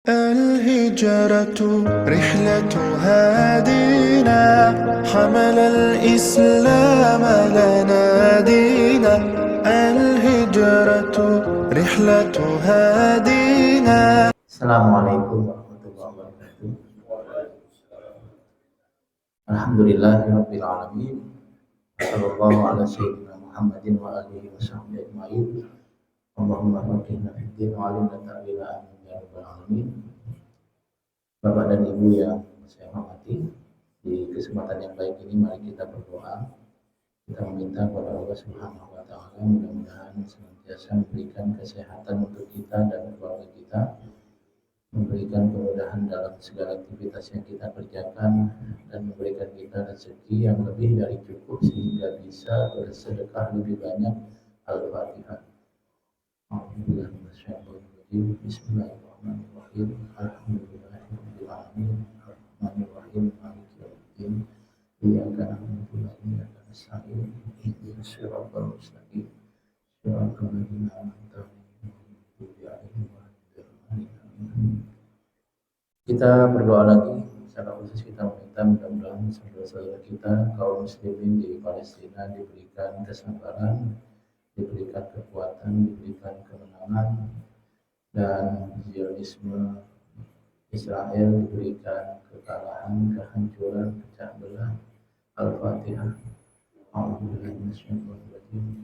الهجرة رحلة هادينا حمل الإسلام لنا دينا. الهجرة رحلة هادينا. Assalamualaikum warahmatullahi wabarakatuh. Alhamdulillahirabbil alamin. Wassallallahu ala sayyidina Muhammadin wa alihi washabbihi ajmain. Allahumma faqihna fid din wa 'allimna ta'wila amin ya rabbal alamin. Bapak dan Ibu yang saya hormati, di kesempatan yang baik ini mari kita berdoa. Kita meminta kepada Allah Subhanahu wa taala mudah-mudahan senantiasa memberikan kesehatan untuk kita dan keluarga kita, memberikan kemudahan dalam segala aktivitas yang kita kerjakan, dan memberikan kita rezeki yang lebih dari cukup sehingga bisa bersedekah lebih banyak. Al-Fatihah. Bismillahirrahmanirrahim. Alhamdulillahirabbil alamin. Arrahmanirrahim. Maliki yaumiddin. Iyyaka na'budu wa iyyaka nasta'in. Ihdinas siratal mustaqim. Shiratal ladzina an'amta 'alaihim ghairil maghdubi 'alaihim. Kita berdoa lagi, secara khusus kita meminta mudah-mudahan saudara-saudara kita kaum muslimin di Palestina diberikan kesabaran, diberikan kekuatan, diberikan kemenangan, dan Zionisme Israel diberikan kekalahan, kehancuran, pecah belah. Al-Fatihah.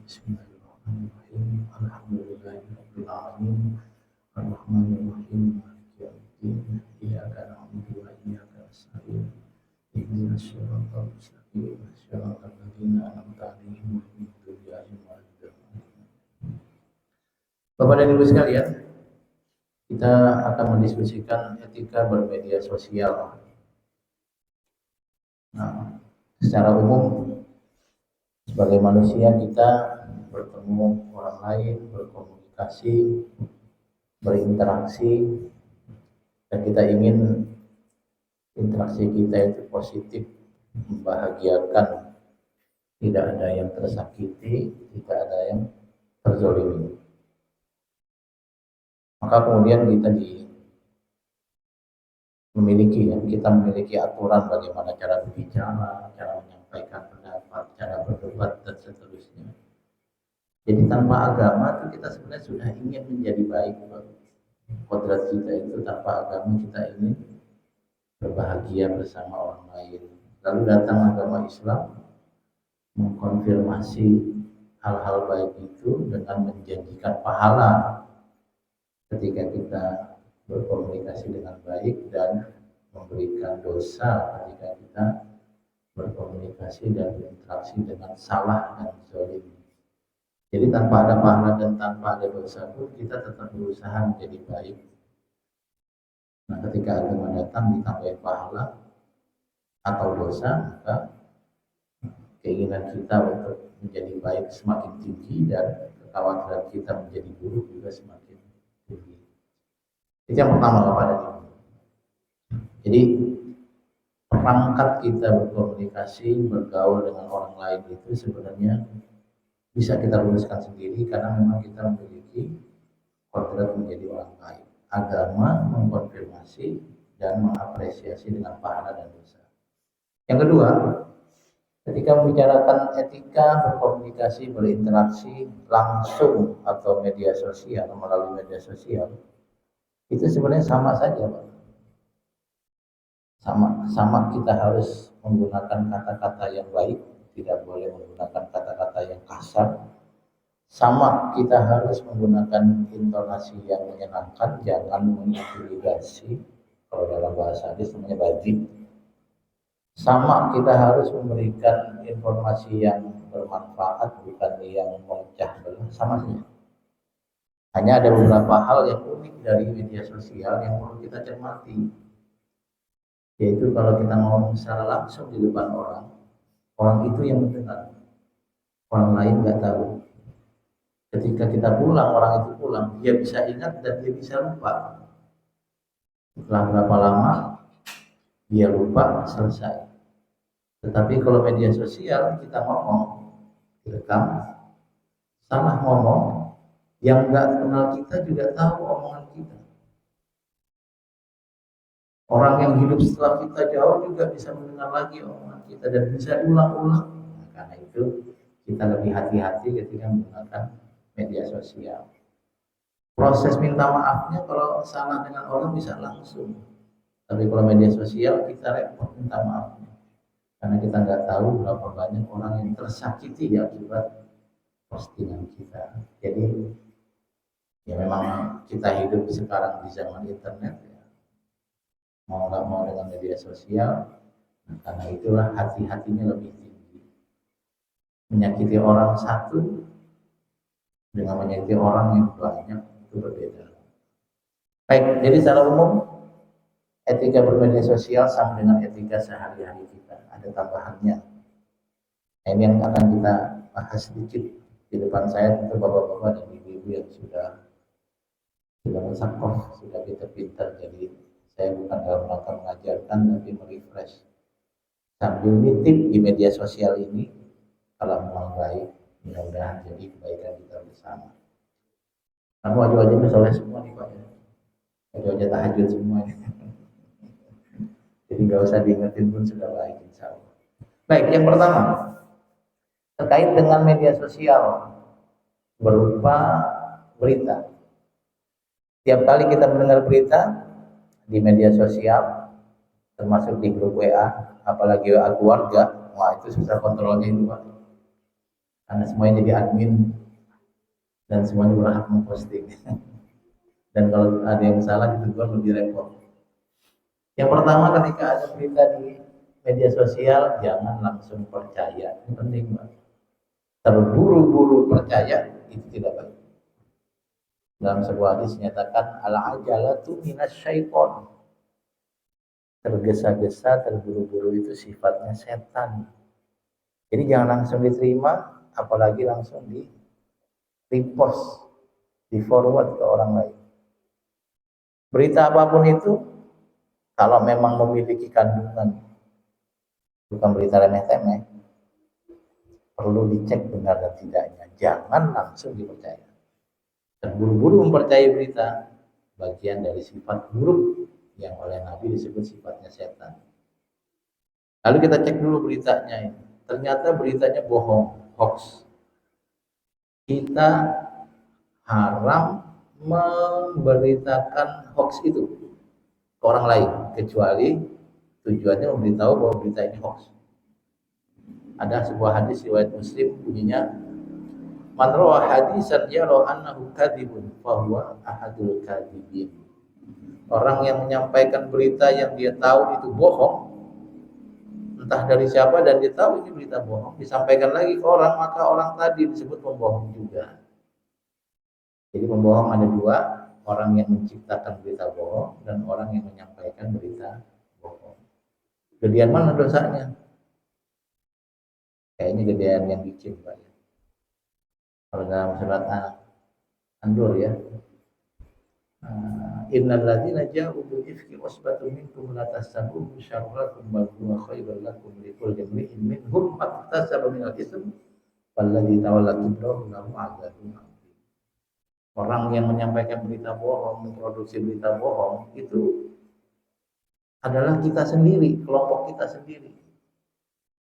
Bismillahirrahmanirrahim. Alhamdulillahirabbil alamin. Arrahmanirrahim. Maliki yaumiddin. Iyyaka na'budu wa iyyaka nasta'in. Ihdinas siratal mustaqim. Shiratal ladzina an'amta 'alaihim ghairil maghdubi 'alaihim waladdallin. Bapak dan Ibu sekalian, kita akan mendiskusikan etika bermedia sosial. Nah, secara umum sebagai manusia kita bertemu orang lain, berkomunikasi, berinteraksi, dan kita ingin interaksi kita itu positif, membahagiakan, tidak ada yang tersakiti, tidak ada yang terzolimi. Maka kemudian kita memiliki aturan bagaimana cara berbicara, cara menyampaikan pendapat, cara berdebat, dan seterusnya. Jadi tanpa agama itu kita sebenarnya sudah ingin menjadi baik. Kodrat kita itu tanpa agama kita ingin berbahagia bersama orang lain. Lalu datang agama Islam mengkonfirmasi hal-hal baik itu dengan menjanjikan pahala ketika kita berkomunikasi dengan baik, dan memberikan dosa ketika kita berkomunikasi dan berinteraksi dengan salah dan zalim. Jadi tanpa ada pahala dan tanpa ada dosa pun kita tetap berusaha menjadi baik. Nah, ketika agama datang ditambahin pahala atau dosa, maka keinginan kita untuk menjadi baik semakin tinggi dan kekhawatiran kita menjadi buruk juga semakin tinggi. Itu yang pertama, Bapak dan Ibu. Jadi perangkat kita berkomunikasi, bergaul dengan orang lain itu sebenarnya bisa kita luruskan sendiri karena memang kita memiliki kodrat menjadi orang baik. Agama mengkonfirmasi dan mengapresiasi dengan pahala dan dosa. Yang kedua, ketika membicarakan etika berkomunikasi, berinteraksi langsung atau media sosial, melalui media sosial, itu sebenarnya sama saja, Pak. Sama kita harus menggunakan kata-kata yang baik, tidak boleh menggunakan kata-kata yang kasar. Sama kita harus menggunakan intonasi yang menyenangkan, jangan mengintimidasi. Kalau dalam bahasa hadis namanya bajing. Sama kita harus memberikan informasi yang bermanfaat, bukan yang memecah belah. Sama saja. Hanya ada beberapa hal yang unik dari media sosial yang perlu kita cermati. Yaitu kalau kita ngomong secara langsung di depan orang itu yang mendengar, orang lain nggak tahu. Ketika kita pulang, orang itu pulang, dia bisa ingat dan dia bisa lupa. Setelah berapa lama dia lupa, selesai. Tetapi kalau media sosial kita ngomong, direkam, salah ngomong, yang nggak kenal kita juga tahu omongan kita. Orang yang hidup setelah kita jauh juga bisa mendengar lagi omongan kita dan bisa diulang-ulang. Nah, karena itu kita lebih hati-hati ketika menggunakan media sosial. Proses minta maafnya kalau salah dengan orang bisa langsung. Tapi kalau media sosial kita repot minta maafnya. Karena kita nggak tahu berapa banyak orang yang tersakiti ya akibat postingan kita. Jadi ya memang kita hidup sekarang di zaman internet ya. Mau nggak mau dengan media sosial, nah, karena itulah hati-hatinya lebih tinggi. Menyakiti orang satu dengan menyakiti orang yang banyak itu berbeda. Baik, jadi secara umum etika bermedia sosial sama dengan etika sehari-hari kita. Ada tambahannya. Nah, ini yang akan kita bahas sedikit di depan saya tentu bapak-bapak dan ibu-ibu yang sudah mensakoh, sudah pintar-pintar. Jadi saya bukan dalam rangka mengajarkan tapi merefresh sambil nitip di media sosial ini kalau memang baik, mudah-mudahan jadi kebaikan kita bersama. Kamu wajah-wajahnya soleh semua nih Pak ya, wajah-wajah tahajud semua ini. Jadi nggak usah diingetin pun sudah baik insya Allah. Baik, yang pertama terkait dengan media sosial berupa berita. Tiap kali kita mendengar berita di media sosial, termasuk di grup WA, apalagi WA keluarga, wah itu susah kontrolnya itu Pak. Karena semuanya jadi admin dan semuanya berhak memposting. Dan kalau ada yang salah ditegur lebih repot. Yang pertama ketika ada berita di media sosial jangan langsung percaya. Ini penting Pak. Terburu-buru percaya itu tidak baik. Dalam sebuah hadis nyatakan al-ajalatu minasyaiton. Tergesa-gesa, terburu-buru itu sifatnya setan. Jadi jangan langsung diterima, apalagi langsung di repost, di forward ke orang lain. Berita apapun itu, kalau memang memiliki kandungan, bukan berita remeh-temeh, perlu dicek benar dan tidaknya. Jangan langsung dipercaya. Terburu-buru mempercayai berita, bagian dari sifat buruk yang oleh Nabi disebut sifatnya setan. Lalu kita cek dulu beritanya ini. Ternyata beritanya bohong, hoax. Kita haram memberitakan hoax itu ke orang lain, kecuali tujuannya memberitahu bahwa berita ini hoax. Ada sebuah hadis riwayat Muslim bunyinya, man rawa hadisan yara annahu kadzibun fa huwa ahadul kadzibin. Orang yang menyampaikan berita yang dia tahu itu bohong, entah dari siapa dan dia tahu ini berita bohong, disampaikan lagi ke orang, maka orang tadi disebut pembohong juga. Jadi pembohong ada dua, orang yang menciptakan berita bohong dan orang yang menyampaikan berita bohong. Gedean mana dosanya? Kayaknya gedean yang bikin Pak ya. Kalau dalam surat An-Nur ya, innal ladzina ja'u bil ifki usbatun minkum la tahsabuhu syarran bal huwa khairul lakum likulli imrin minhum maktasaba minal itsm walladzi tawalla kibrahu lahu 'adzabun 'adzim. Orang yang menyampaikan berita bohong, memproduksi berita bohong itu adalah kita sendiri, kelompok kita sendiri.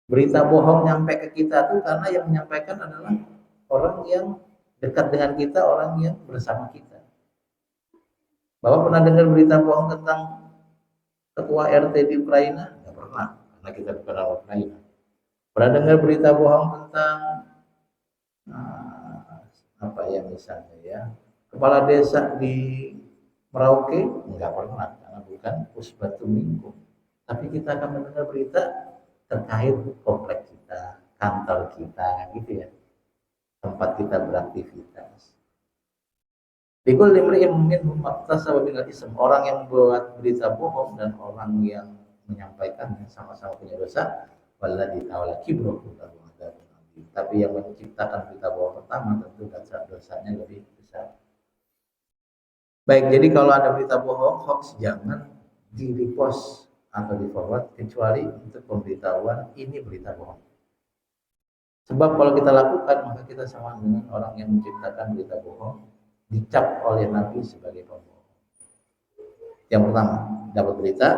Berita bohong nyampe ke kita tuh karena yang menyampaikan adalah orang yang dekat dengan kita, orang yang bersama kita. Bapak pernah dengar berita bohong tentang ketua RT di Ukraina? Tidak pernah, karena kita bukan orang Ukraina. Pernah dengar berita bohong tentang apa ya misalnya ya, kepala desa di Merauke? Enggak pernah, karena bukan usbatun minkum. Tapi kita akan mendengar berita terkait komplek kita, kantor kita, gitu ya, tempat kita beraktivitas. Bikul limri'im minhum maktasaba minal ism. Orang yang membuat berita bohong dan orang yang menyampaikannya sama-sama punya dosa. Walladzi tawalla kibrahu lahu 'adzabun 'adzim. Tapi yang menciptakan berita bohong pertama tentu dosanya lebih besar. Baik, jadi kalau ada berita bohong, hoax, jangan di-repost atau di-forward kecuali untuk pemberitahuan ini berita bohong. Sebab kalau kita lakukan maka kita sama dengan orang yang menciptakan berita bohong, dicap oleh Nabi sebagai pembohong. Yang pertama. dapat berita,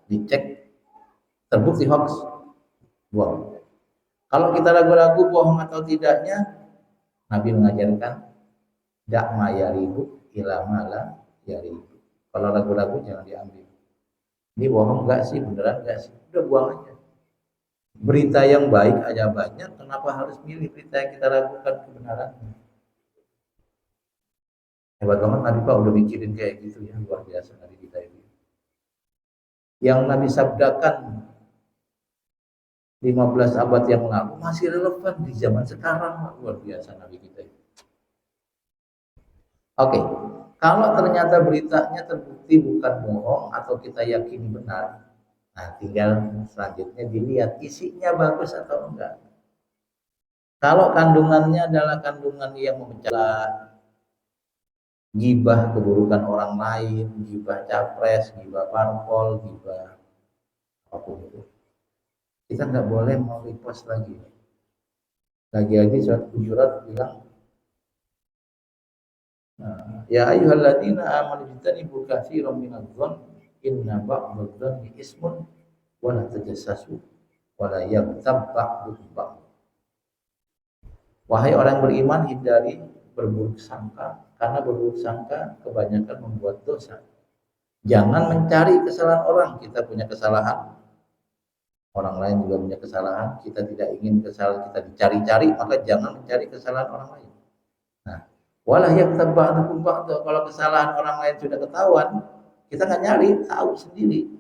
dicek, terbukti hoax, buang. Kalau kita ragu-ragu bohong atau tidaknya, Nabi mengajarkan dak ma yaribu ila mala yaribu. Kalau ragu-ragu jangan diambil. Ini bohong enggak sih, beneran enggak sih? Udah buang aja. Berita yang baik aja banyak, kenapa harus milih berita yang kita ragukan kebenarannya? Hebat banget Nabi Pak udah mikirin kayak gitu ya, luar biasa Nabi kita ini. Yang Nabi sabdakan 15 abad yang lalu masih relevan di zaman sekarang, luar biasa Nabi kita ini. Oke, kalau ternyata beritanya terbukti bukan bohong atau kita yakini benar, nah tinggal selanjutnya dilihat isinya bagus atau enggak. Kalau kandungannya adalah kandungan yang memecah gibah keburukan orang lain, gibah capres, gibah parpol, gibah apapun itu, kita nggak boleh mau repost lagi. Lagi-lagi surat Hujurat bilang, ya ayyuhalladzina amanu ijtanibu katsiran minadh-dhann inna ba'dadh-dhanni ismun wa la tajassasu wa la yaghtab ba'dukum ba'd. Wahai orang beriman, hindari berburuk sangka, karena berburuk sangka kebanyakan membuat dosa. Jangan mencari kesalahan orang, kita punya kesalahan, orang lain juga punya kesalahan, kita tidak ingin kesalahan kita dicari-cari, maka jangan mencari kesalahan orang lain. Nah, walah yang ba'dukum ba'd, kalau kesalahan orang lain sudah ketahuan, kita nggak nyari, tahu sendiri.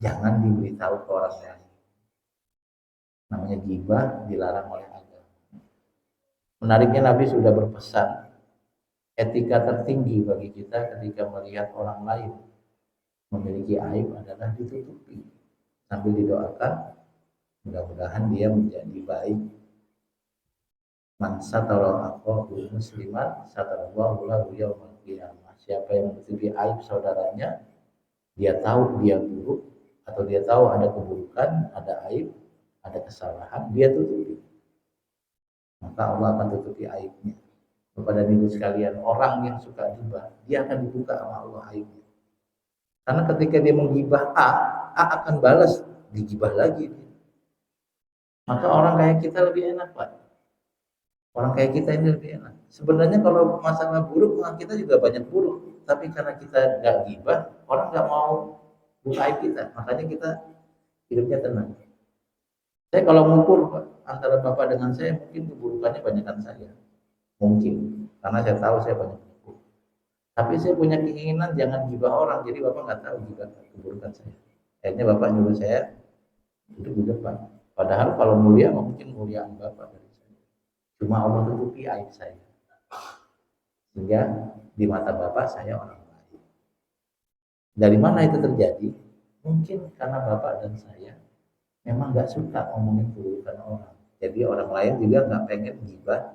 Jangan diberitahu ke orang lain. Namanya ghibah, dilarang oleh agama. Menariknya Nabi sudah berpesan, etika tertinggi bagi kita ketika melihat orang lain memiliki aib adalah ditutupi sambil didoakan mudah-mudahan dia menjadi baik. Man satara akhahu musliman satarallahu lahu yaumil qiyamah. Siapa yang menutupi aib saudaranya, dia tahu dia buruk atau dia tahu ada keburukan, ada aib, ada kesalahan, dia tutupi, maka Allah akan tutupi aibnya. Kepada ibu sekalian, orang yang suka gibah, dia akan dibuka sama Allah aibnya. Karena ketika dia menggibah A akan balas digibah lagi. Maka orang kayak kita lebih enak, Pak. Orang kayak kita ini lebih enak. Sebenarnya kalau masalah buruk, kita juga banyak buruk. Tapi karena kita nggak gibah, orang nggak mau buka aib kita. Makanya kita hidupnya tenang. Saya kalau mengukur Pak, antara Bapak dengan saya, mungkin keburukannya banyakkan saya. Mungkin. Karena saya tahu saya banyak buruk. Tapi saya punya keinginan jangan gibah orang, jadi Bapak nggak tahu juga keburukan saya. Akhirnya Bapak nyuruh saya duduk di depan. Padahal kalau mulia mungkin muliaan Bapak dari saya. Cuma Allah tutupi aib saya. Sehingga di mata Bapak saya orang baik. Dari mana itu terjadi? Mungkin karena Bapak dan saya memang nggak suka ngomongin keburukan orang. Jadi orang lain juga nggak pengen gibah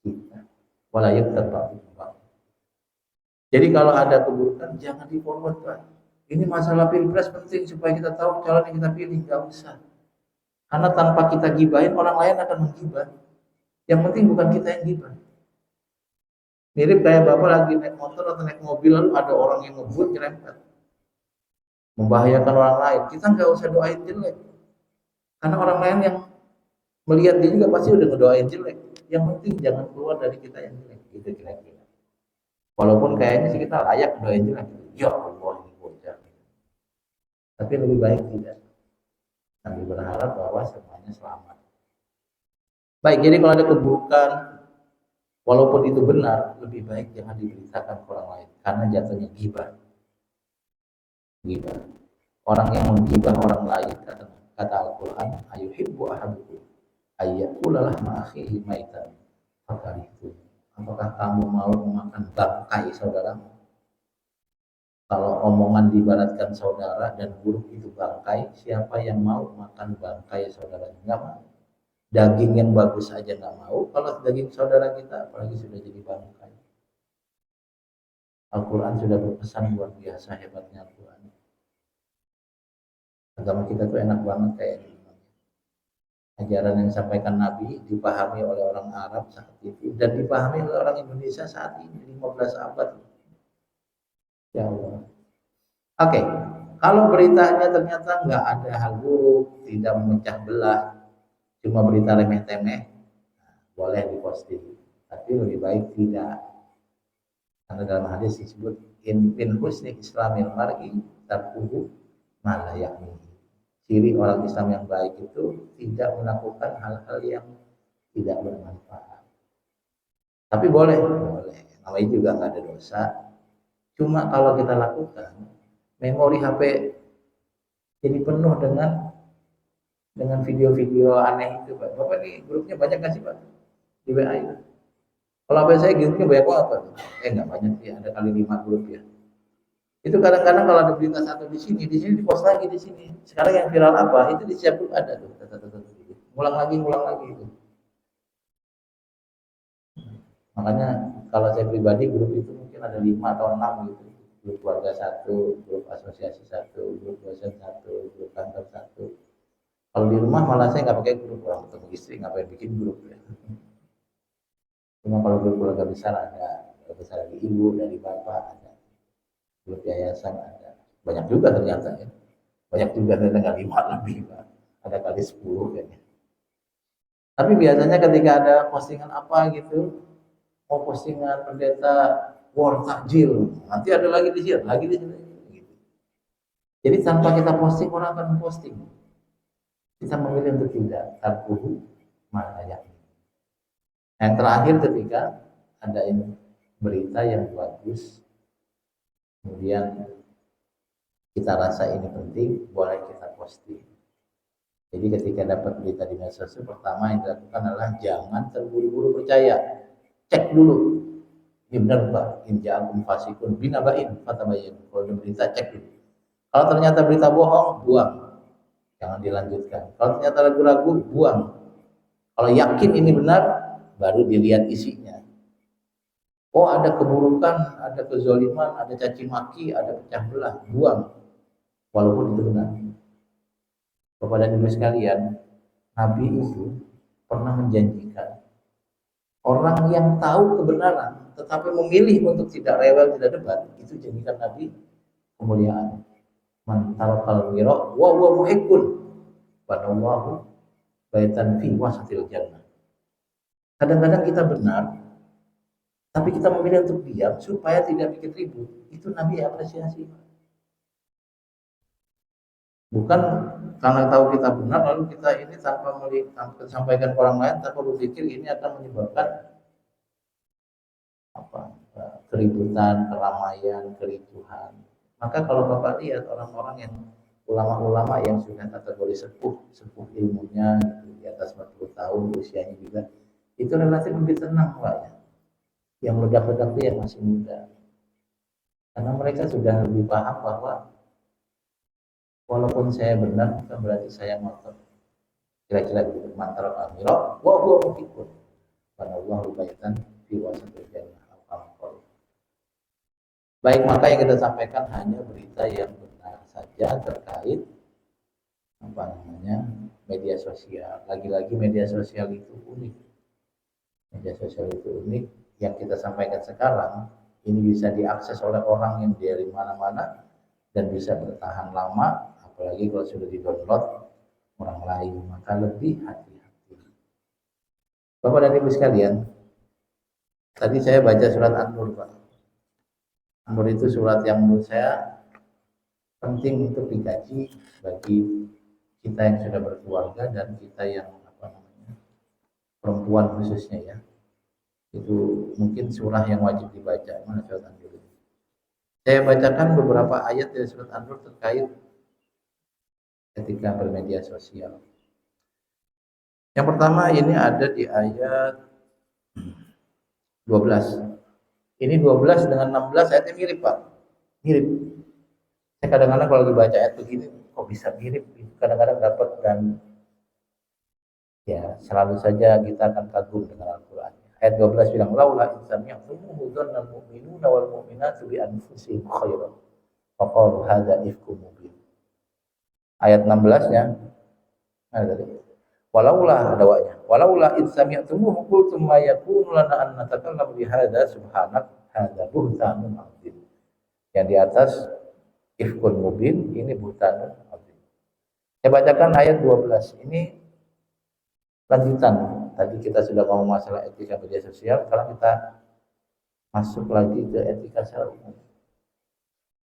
kita. Walayuk terbaik. Jadi kalau ada keburukan jangan di forward Pak. Ini masalah pilpres penting supaya kita tahu calon yang kita pilih, nggak usah. Karena tanpa kita gibahin orang lain akan menggibah. Yang penting bukan kita yang gibah. Mirip kayak Bapak lagi naik motor atau naik mobil lalu ada orang yang ngebut nyerempet, membahayakan orang lain. Kita nggak usah doain jelek. Karena orang lain yang melihat dia juga pasti udah ngedoain jelek. Yang penting jangan keluar dari kita yang jelek. Gitu kira-kira. Walaupun kayaknya sih kita layak doain jelek. Ya Allah ini bocah. Tapi lebih baik tidak. Kami berharap bahwa semuanya selamat. Baik, jadi kalau ada keburukan, walaupun itu benar, lebih baik jangan diberitakan ke orang lain. Karena jatuhnya ghibah. Ghibah. Orang yang menggibah orang lain, kata Al-Quran, ayuhibbu ahadukum ayyakulalah ma'akhihi maitan fakaritu. Apakah kamu mau memakan bangkai saudaramu? Kalau omongan diibaratkan saudara dan buruk itu bangkai, siapa yang mau makan bangkai saudaranya? Nggak mau. Daging yang bagus aja nggak mau. Kalau daging saudara kita, apalagi sudah jadi bangkai. Al-Quran sudah berpesan luar biasa hebatnya Al-Quran. Agama kita tuh enak banget kayaknya. Ajaran yang disampaikan Nabi dipahami oleh orang Arab saat itu dan dipahami oleh orang Indonesia saat ini 15 abad. Ya Allah. Oke, Kalau beritanya ternyata nggak ada hal buruk, tidak memecah belah, cuma berita remeh-temeh, boleh diposting. Tapi lebih baik tidak. Karena dalam hadis disebut min husni islamil mar'i tarkuhu ma la ya'ni. Ciri orang Islam yang baik itu tidak melakukan hal-hal yang tidak bermanfaat. Tapi boleh. Namanya juga nggak ada dosa. Cuma kalau kita lakukan, memori HP jadi penuh dengan video-video aneh itu, Pak. Bapak nih grupnya banyak nggak sih, Pak? Di WA itu. Kalau HP saya grupnya banyak banget, Pak. Nggak banyak sih, ada kali 5 grup ya. Itu kadang-kadang kalau ada berita satu di sini di post lagi di sini. Sekarang yang viral apa? Itu di setiap grup ada tuh. Ngulang lagi itu. Makanya kalau saya pribadi grup itu mungkin ada 5 atau 6 gitu. Grup keluarga satu, grup asosiasi satu, grup dosen satu, grup kantor satu. Kalau di rumah malah saya nggak pakai grup, orang ketemu istri ngapain bikin grup ya. Cuma kalau grup keluarga besar ada, keluarga besar dari ibu, dari bapak ada, grup yayasan ada, banyak juga ternyata ya, banyak juga ternyata 5 lebih, ada kali 10 kayaknya. Tapi biasanya ketika ada postingan apa gitu, mau postingan pendeta war takjil, nanti ada lagi di sini, gitu. Jadi tanpa kita posting orang akan memposting. Kita memilih untuk tidak tarkuhu mana ya. Yang terakhir ketika ada berita yang bagus, kemudian kita rasa ini penting, boleh kita posting. Jadi ketika dapat berita di media sosial, pertama yang dilakukan adalah jangan terburu-buru percaya. Cek dulu. Ini benar Pak, in ja'akum fasikun binaba'in fatabayyin. Kalau ada berita cek dulu. Kalau ternyata berita bohong, buang. Jangan dilanjutkan. Kalau ternyata ragu-ragu, buang. Kalau yakin ini benar, baru dilihat isinya. Oh ada keburukan, ada kezaliman, ada caci maki, ada pecah belah, buang. Walaupun itu benar. Kepada Ibu sekalian, Nabi itu pernah menjanjikan orang yang tahu kebenaran tetapi memilih untuk tidak rewel, tidak debat, itu jadikan Nabi kemuliaan. Man tarakal mira wa huwa muhiqqun banallahu baitan fi wasatil jannah. Kadang-kadang kita benar, tapi kita memilih untuk diam supaya tidak bikin ribut. Itu Nabi apresiasi. Bukan karena tahu kita benar lalu kita ini tanpa sampaikan ke orang lain, tanpa berpikir ini akan menyebabkan keributan, keramaian, kericuhan. Maka kalau Bapak lihat orang-orang yang ulama-ulama yang sudah kategori sepuh ilmunya gitu, di atas 40 tahun usianya juga, itu relatif lebih tenang Pak ya. Yang ledak-ledak itu yang masih muda. Karena mereka sudah lebih paham bahwa walaupun saya benar bukan berarti saya ngotot. Kira-kira gitu. Mantra amiro wa huwa muhiqqun. Banallahu baitan fi wasatil jannah. Baik, maka yang kita sampaikan hanya berita yang benar saja terkait media sosial. Lagi-lagi media sosial itu unik. Media sosial itu unik. Yang kita sampaikan sekarang ini bisa diakses oleh orang yang dari mana-mana dan bisa bertahan lama, apalagi kalau sudah di-download orang lain, maka lebih hati-hati. Bapak dan Ibu sekalian, tadi saya baca surat An-Nur, Pak. An-Nur itu surat yang menurut saya penting untuk dikaji bagi kita yang sudah berkeluarga dan kita yang perempuan khususnya ya. Itu mungkin surah yang wajib dibaca. Mana surat An-Nur? Saya bacakan beberapa ayat dari surat An-Nur terkait ketika bermedia sosial. Yang pertama ini ada di ayat 12. Ini 12 dengan 16 ayatnya mirip Pak. Mirip. Saya kadang-kadang kalau lagi baca ayat begini, kok bisa mirip? Kadang-kadang dapat dan ya selalu saja kita akan kagum dengan Al-Quran. Ayat 12 bilang, laula insami'tumuhu dzannal mu'minuna wal mu'minatu bi anfusihim khairan. Faqalu hadza ifkum mubin. Ayat 16-nya ada tadi. Walaula dawanya. Walaula id sami'tumuhu qultum ma yakunu lana an natakallama bi hadza subhanak hadza buhtanun 'adzim. Yang di atas ifkun mubin, ini buhtanun azim. Saya bacakan ayat 12. Ini lanjutan. Tadi kita sudah ngomong masalah etika media sosial, sekarang kita masuk lagi ke etika secara umum.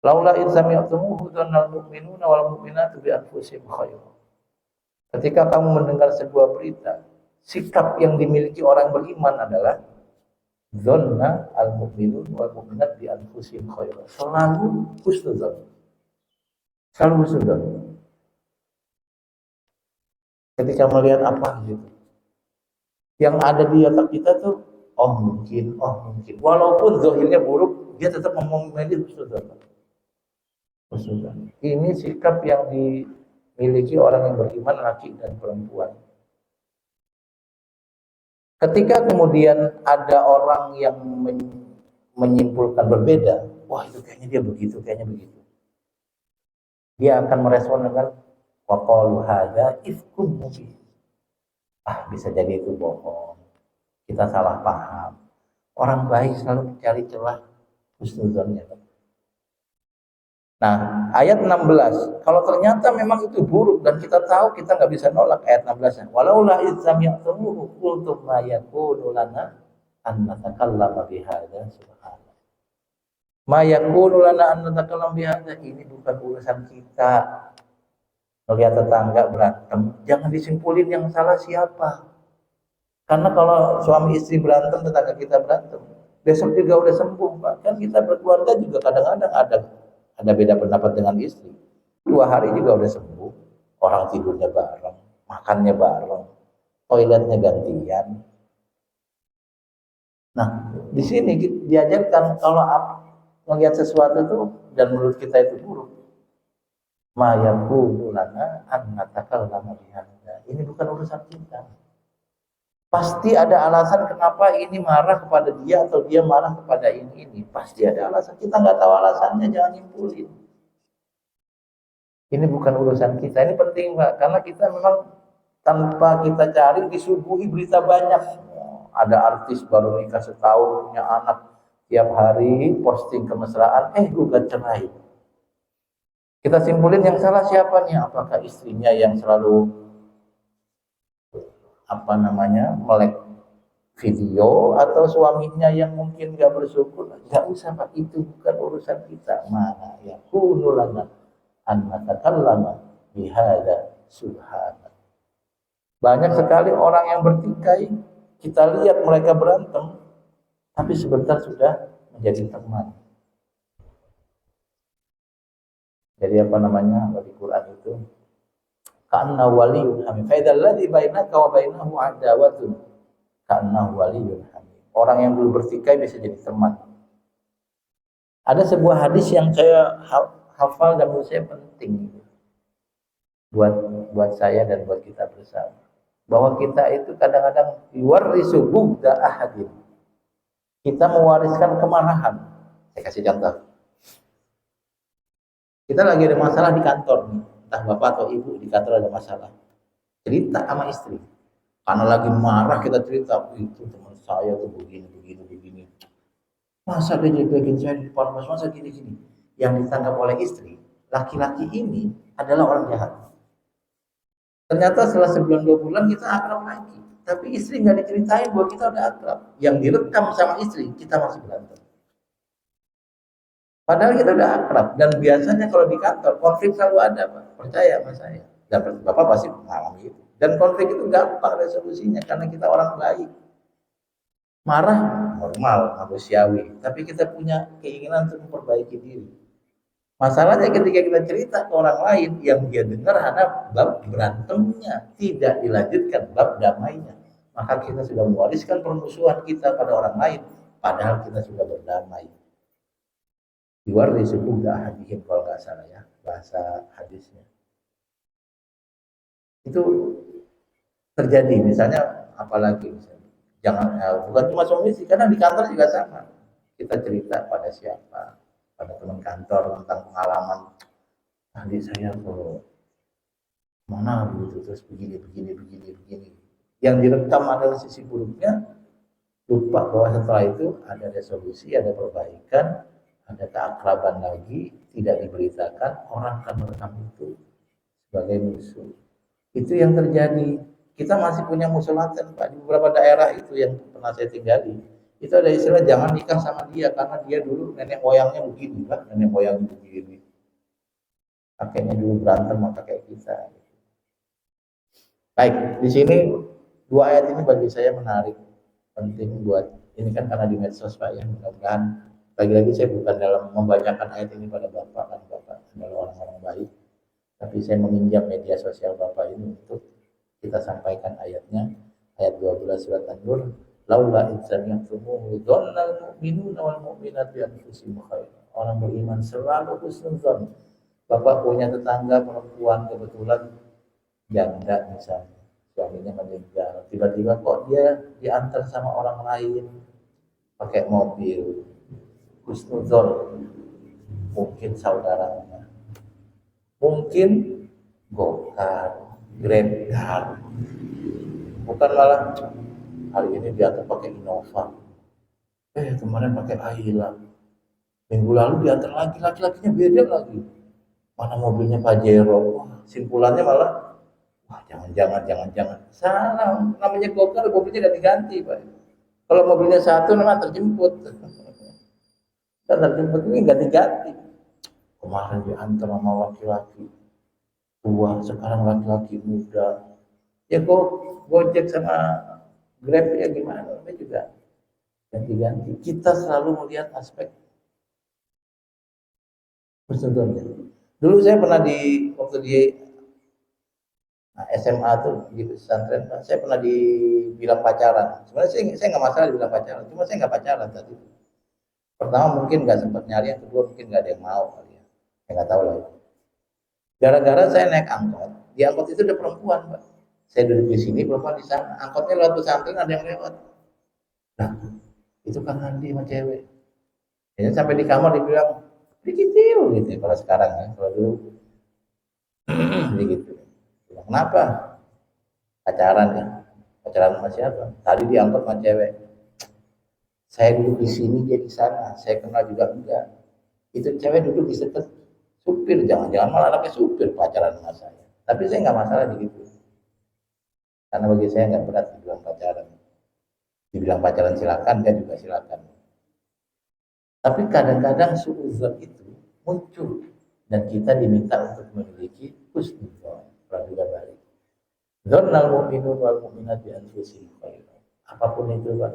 Laula in sami'tumuhu dzannal mu'minuna wal mu'minatu bi anfusihim khair. Ketika kamu mendengar sebuah berita, sikap yang dimiliki orang beriman adalah dzanna al mu'minun wal mu'minat bi anfusihim khair. Selalu husnudzon. Selalu husnudzon. Ketika melihat apa gitu, yang ada di otak kita tuh, oh mungkin. Walaupun zahirnya buruk, dia tetap memilih husnudzon. Ini sikap yang dimiliki orang yang beriman, laki dan perempuan. Ketika kemudian ada orang yang menyimpulkan berbeda, wah itu kayaknya dia begitu, kayaknya begitu. Dia akan merespon dengan waqalu hadza ifkum mubin. Bisa jadi itu bohong. Kita salah paham. Orang baik selalu mencari celah husnudzonnya. Nah, ayat 16, kalau ternyata memang itu buruk dan kita tahu, kita nggak bisa nolak ayat 16-nya. Walaula idh sami'tumuhu qultum ma yakunu lana an natakallama bihadza subhanallah. Ma yakunu lana an natakallama bihadza, ini bukan urusan kita. Melihat tetangga berantem, jangan disimpulin yang salah siapa. Karena kalau suami istri berantem, tetangga kita berantem, besok juga udah sembuh, Pak. Kan kita berkeluarga juga kadang-kadang ada beda pendapat dengan istri. 2 hari juga udah sembuh. Orang tidurnya bareng, makannya bareng, toiletnya gantian. Nah, di sini diajarkan kalau melihat sesuatu itu dan menurut kita itu buruk, ma yakunu lana an natakallama bihadza. Ini bukan urusan kita. Pasti ada alasan kenapa ini marah kepada dia atau dia marah kepada ini. Pasti ada alasan. Kita nggak tahu alasannya, jangan nyimpulin. Ini bukan urusan kita. Ini penting, Pak, karena kita memang tanpa kita cari disuguhi berita banyak. Ada artis baru nikah setahun, punya anak, tiap hari posting kemesraan, gugat cerai. Kita simpulin yang salah siapa nih? Apakah istrinya yang selalu melek video, atau suaminya yang mungkin gak bersyukur? Gak usah, Pak, itu bukan urusan kita. Mana ya kunulana an natakallama bihadza subhanallah. Banyak sekali orang yang bertikai, kita lihat mereka berantem, tapi sebentar sudah menjadi teman. Jadi di Quran itu ka'anna waliyun hamim. Fa idzal ladzi bainaka wa bainahu adawatun ka'anna waliyun hamim. Orang yang dulu bertikai bisa jadi teman. Ada sebuah hadis yang saya hafal dan menurut saya penting buat saya dan buat kita bersama. Bahwa kita itu kadang-kadang yuwarrisu bughda ahadin. Kita mewariskan kemarahan. Saya kasih contoh. Kita lagi ada masalah di kantor nih. Entah bapak atau ibu di kantor ada masalah, cerita sama istri, karena lagi marah kita cerita, itu teman saya tuh begini, masa dia jagain saya di depan bos, masa gini. Yang ditangkap oleh istri, laki-laki ini adalah orang jahat. Ternyata setelah sebulan 2 bulan kita akrab lagi, tapi istri nggak diceritain bahwa kita udah akrab. Yang direkam sama istri, kita masih berantem. Padahal kita udah akrab, dan biasanya kalau di kantor konflik selalu ada, Pak. Percaya sama saya. Dan Bapak pasti mengalami itu. Dan konflik itu gampang resolusinya karena kita orang baik. Marah normal, manusiawi, tapi kita punya keinginan untuk memperbaiki diri. Masalahnya ketika kita cerita ke orang lain, yang dia dengar hanya bab berantemnya, tidak dilanjutkan bab damainya. Maka kita sudah mewariskan permusuhan kita pada orang lain, padahal kita sudah berdamai. Yuwarrisu bughda ahadihim, kalau nggak salah ya bahasa hadisnya. Itu terjadi, misalnya apalagi misalnya, bukan cuma suami istri, karena di kantor juga sama. Kita cerita pada siapa, pada teman kantor tentang pengalaman adik saya kalau mana begitu, terus begini. Yang direkam adalah sisi buruknya, lupa bahwa setelah itu ada resolusi, ada perbaikan, ada keakraban lagi, tidak diberitakan, orang akan merekam itu sebagai musuh. Itu yang terjadi. Kita masih punya musuh laten, Pak, di beberapa daerah itu yang pernah saya tinggali. Itu ada istilah jangan nikah sama dia karena dia dulu nenek moyangnya begini, Pak, nenek moyangnya begini. Kakeknya dulu berantem sama kakek kita. Baik, di sini dua ayat ini bagi saya menarik, penting buat ini kan karena di medsos Pak ya, mudah-mudahan lagi-lagi saya bukan dalam membacakan ayat ini pada Bapak, kan Bapak adalah orang-orang baik, tapi saya meminjam media sosial Bapak ini untuk kita sampaikan ayatnya, ayat 12 surat An-Nur, laula idzaniyahtumuhu dhannal mu'minuna wal mu'minat bi anfusihim khairan. Orang beriman selalu husnuzon. Bapak punya tetangga perempuan kebetulan janda misalnya, suaminya meninggal, tiba-tiba kok dia diantar sama orang lain pakai mobil, husnuzon, mungkin saudaranya, mungkin Gokar, Grabcar, bukan malah hari ini diantar pakai Innova, kemarin pakai Ayla, minggu lalu diantar lagi, laki-lakinya beda lagi, mana mobilnya Pajero, simpulannya malah wah, jangan. Salah, namanya Gokar, mobilnya ganti-ganti, Pak. Kalau mobilnya satu, namanya terjemput. Kan terjemput ini ganti-ganti. Kemarin diantar sama laki-laki tua, sekarang laki-laki muda. Ya kok Gojek sama Grab ya gimana? Namanya juga ganti-ganti. Kita selalu melihat aspek bersentuhnya. Dulu saya pernah waktu di SMA tuh di pesantren, saya pernah dibilang pacaran. Sebenarnya saya nggak masalah dibilang pacaran, cuma saya nggak pacaran tadi. Pertama mungkin nggak sempat nyari, yang kedua mungkin nggak ada yang mau kali ya. Saya nggak tahu lah. Gara-gara saya naik angkot, di angkot itu ada perempuan, Pak. Saya duduk di sini, perempuan di sana. Angkotnya lewat pesantren, ada yang lewat. Nah, itu kan Andi sama cewek. Jadi sampai di kamar dibilang dikitil gitu ya, kalau sekarang ya, kalau dulu begitu. Kenapa? Pacaran ya. Pacaran sama siapa? Tadi diangkut sama cewek. Saya duduk di sini, dia di sana. Saya kenal juga enggak. Itu cewek duduk di sekat supir. Jangan-jangan malah anaknya supir pacaran sama saya. Tapi saya nggak masalah begitu. Karena bagi saya nggak berat dibilang pacaran. Dibilang pacaran silakan, dia juga silakan. Tapi kadang-kadang suuzon itu muncul. Dan kita diminta untuk memiliki husnuzon. Praduga baik. Dzannal mu'minun wal mu'minat bi anfusihim khairan. Apapun itu, Pak.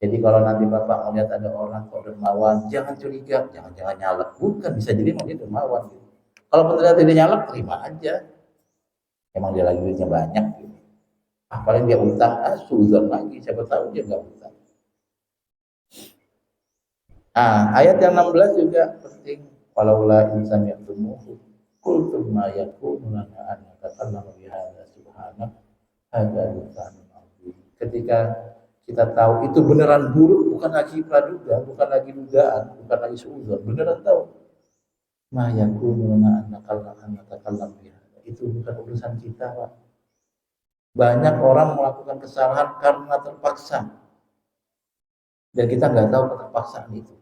Jadi kalau nanti Bapak melihat ada orang kok dermawan, jangan curiga, jangan-jangan nyalek. Bukan, bisa jadi memang dia dermawan gitu. Kalau ternyata dia nyalek, terima aja. Emang dia lagi duitnya banyak gitu. Paling dia utang, suzon lagi, siapa tahu dia nggak utang. Ayat yang 16 juga penting. Walaula insan yaktumuhu qultu ma yakunu lana an natakallama bihadza subhanak hadza lisanun azim. Ketika kita tahu itu beneran buruk, bukan lagi praduga, bukan lagi dugaan, bukan lagi suudzon, beneran tahu. Ma yakunu lana an natakallama bihadza. Itu bukan urusan kita, Pak. Banyak orang melakukan kesalahan karena terpaksa. Dan kita nggak tahu keterpaksaan itu.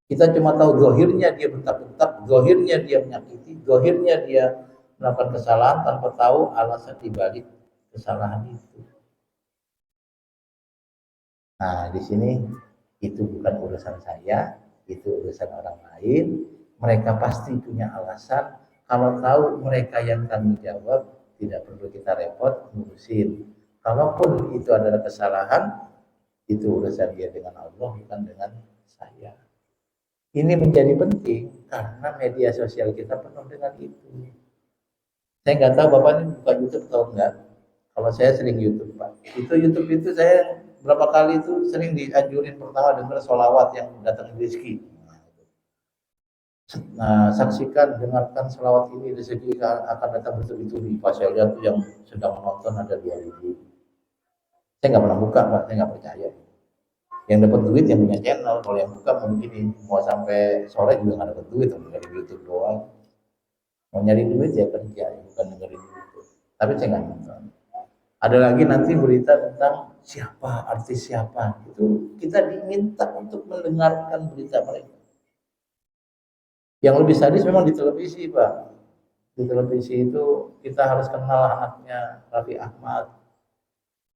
Kita cuma tahu zahirnya dia bentak-bentak, zahirnya dia menyakiti, zahirnya dia melakukan kesalahan tanpa tahu alasan dibalik kesalahan itu. Nah, di sini itu bukan urusan saya, itu urusan orang lain. Mereka pasti punya alasan. Kalau tahu mereka yang tanggung jawab, tidak perlu kita repot ngurusin. Kalaupun itu adalah kesalahan, itu urusan dia dengan Allah, bukan dengan saya. Ini menjadi penting karena media sosial kita penuh dengan itu. Saya nggak tahu Bapak ini buka YouTube atau enggak. Kalau saya sering YouTube, Pak. YouTube itu saya berapa kali itu sering dianjurin pertama dengar sholawat yang datang rezeki. Nah, saksikan, dengarkan sholawat ini, rezeki akan datang bertubi-tubi. Pas saya lihat tuh yang sedang menonton ada 2.000. Saya nggak pernah buka, Pak. Saya nggak percaya. Yang dapat duit yang punya channel, kalau yang buka mungkin mau sampai sore juga nggak dapat duit, dari YouTube doang. Mau nyari duit ya kerja, bukan dengerin YouTube. Tapi saya nggak nonton. Ada lagi nanti berita tentang siapa, artis siapa, itu kita diminta untuk mendengarkan berita mereka. Yang lebih sadis memang di televisi, Pak. Di televisi itu kita harus kenal anaknya Raffi Ahmad,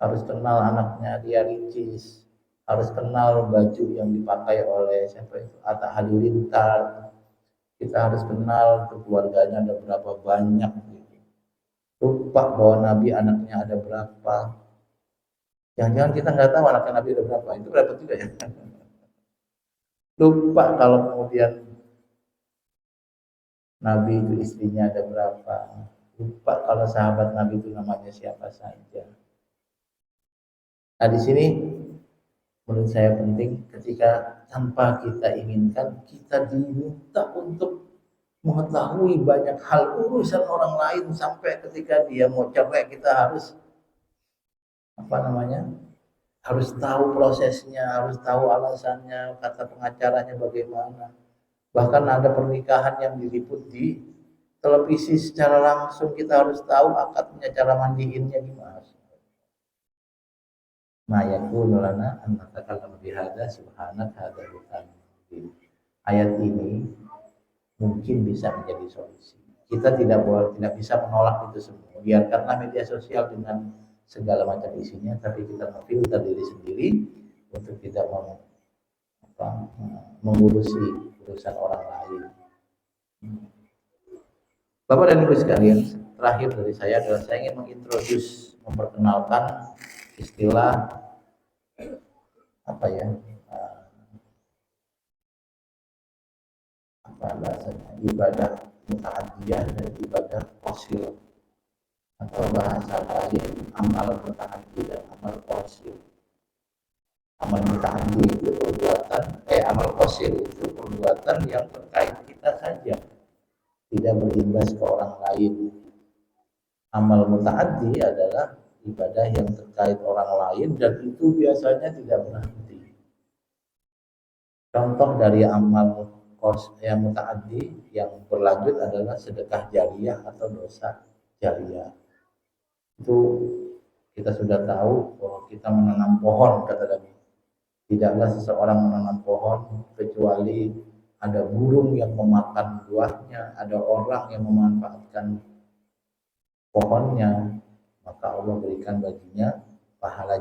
harus kenal anaknya Dia Ricis, harus kenal baju yang dipakai oleh siapa itu, Atta Halilintar. Kita harus kenal keluarganya ada berapa banyak gitu. Lupa bahwa Nabi anaknya ada berapa. Jangan-jangan kita nggak tahu anaknya Nabi ada berapa. Itu berapa juga ya. Lupa kalau kemudian Nabi itu istrinya ada berapa. Lupa kalau sahabat Nabi itu namanya siapa saja. Nah di sini menurut saya penting ketika tanpa kita inginkan kita diminta untuk mengetahui banyak hal urusan orang lain sampai ketika dia mau cerai kita harus apa namanya, harus tahu prosesnya, harus tahu alasannya, kata pengacaranya bagaimana. Bahkan ada pernikahan yang diliput di televisi secara langsung, kita harus tahu akadnya, cara mandiinnya gimana. Ma yakunu lana an natakallama bihadza subhanak hadza bukan. Ayat ini mungkin bisa menjadi solusi. Kita tidak bisa menolak itu semua. Biarkanlah media sosial dengan segala macam isinya, tapi kita memfilter diri sendiri untuk tidak mengurusi urusan orang lain. Bapak dan Ibu sekalian, terakhir dari saya adalah saya ingin memperkenalkan istilah apa ya, apa bahasanya, ibadah muta'addiyah dan ibadah qasil, atau bahasa lain amal muta'addi dan amal qasil. Amal muta'addi itu perbuatan, amal qasil itu perbuatan yang terkait kita saja, tidak berimbas ke orang lain. Amal muta'addi adalah ibadah yang terkait orang lain dan itu biasanya tidak berhenti. Contoh dari amal yang muta'addi yang berlanjut adalah sedekah jariyah atau dosa jariyah. Itu kita sudah tahu bahwa kita menanam pohon, kata Nabi. Tidaklah seseorang menanam pohon kecuali ada burung yang memakan buahnya, ada orang yang memanfaatkan pohonnya, maka Allah berikan baginya pahala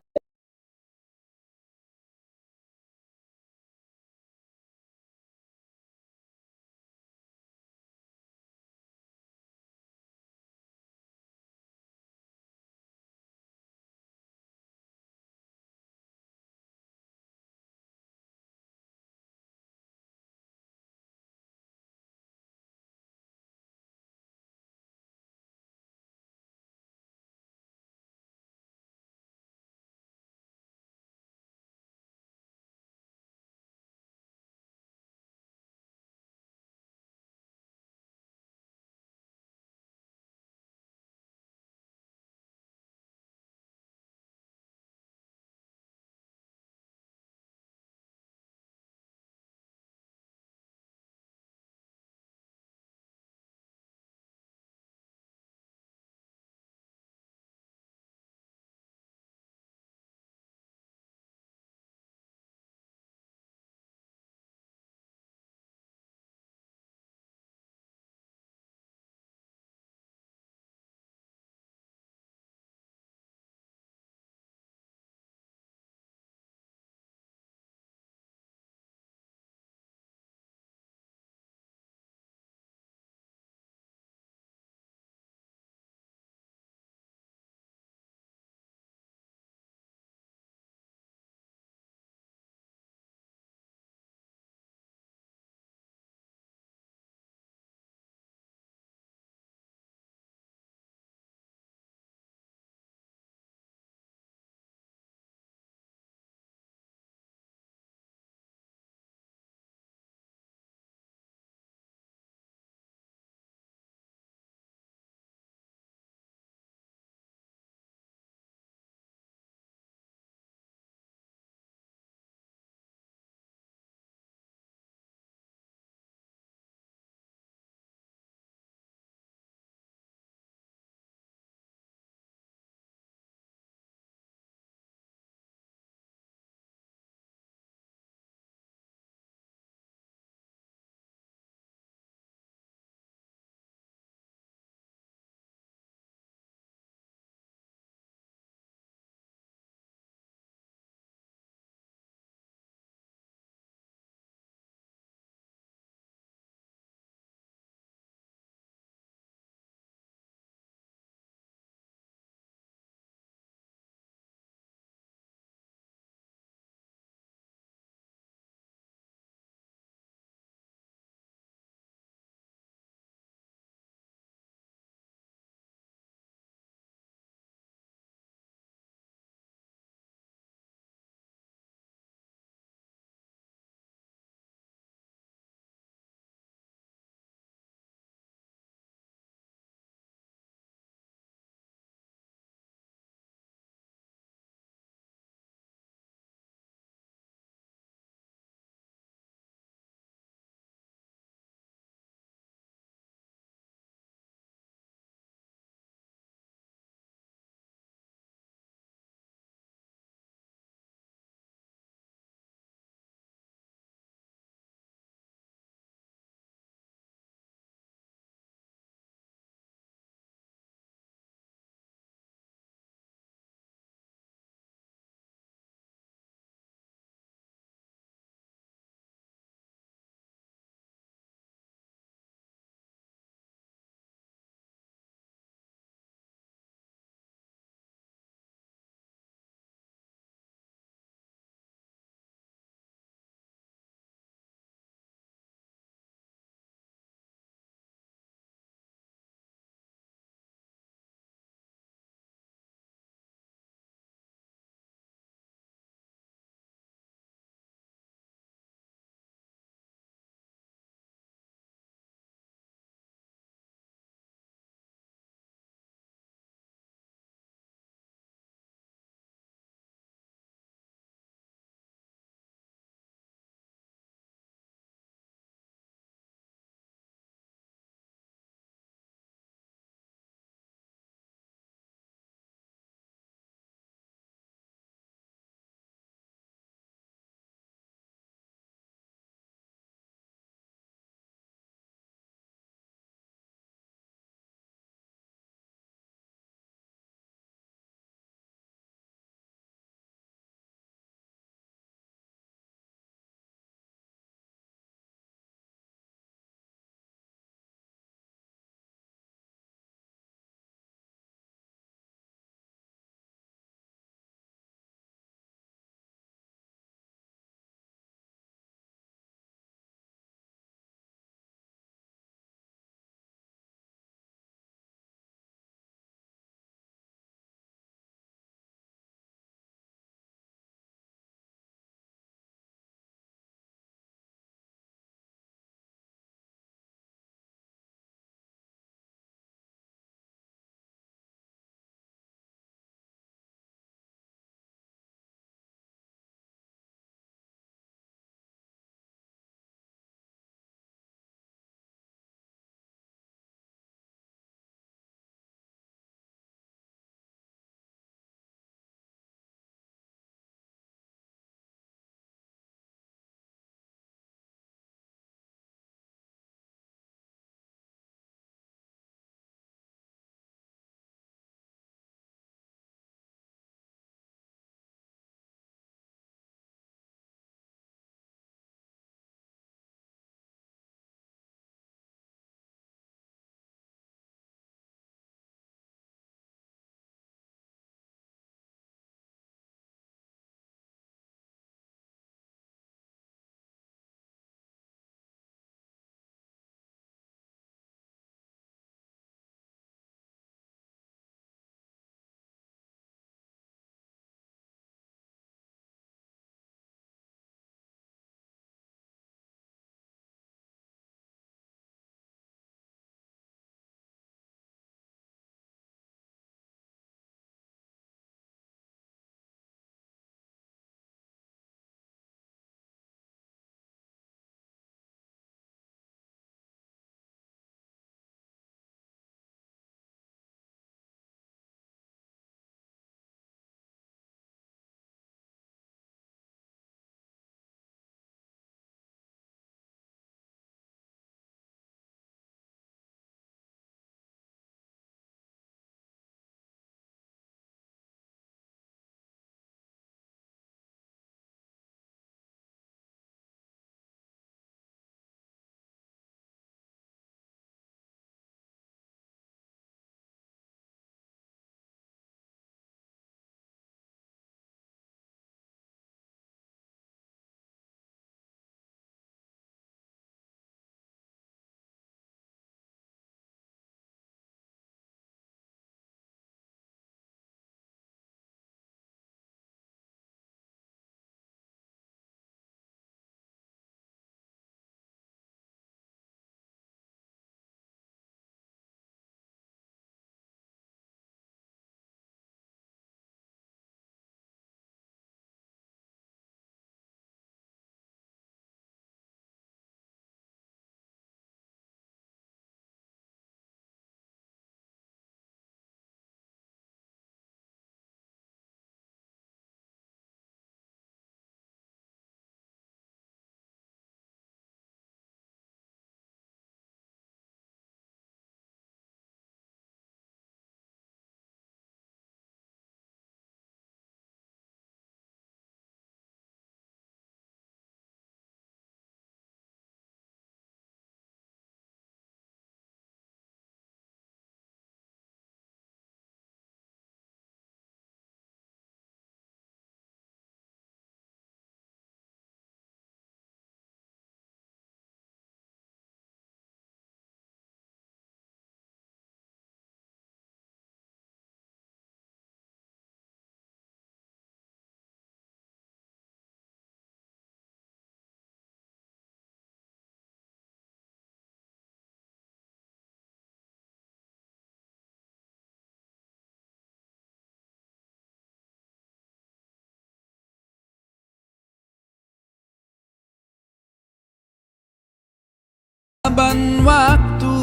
saban waktu,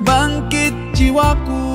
bangkit jiwaku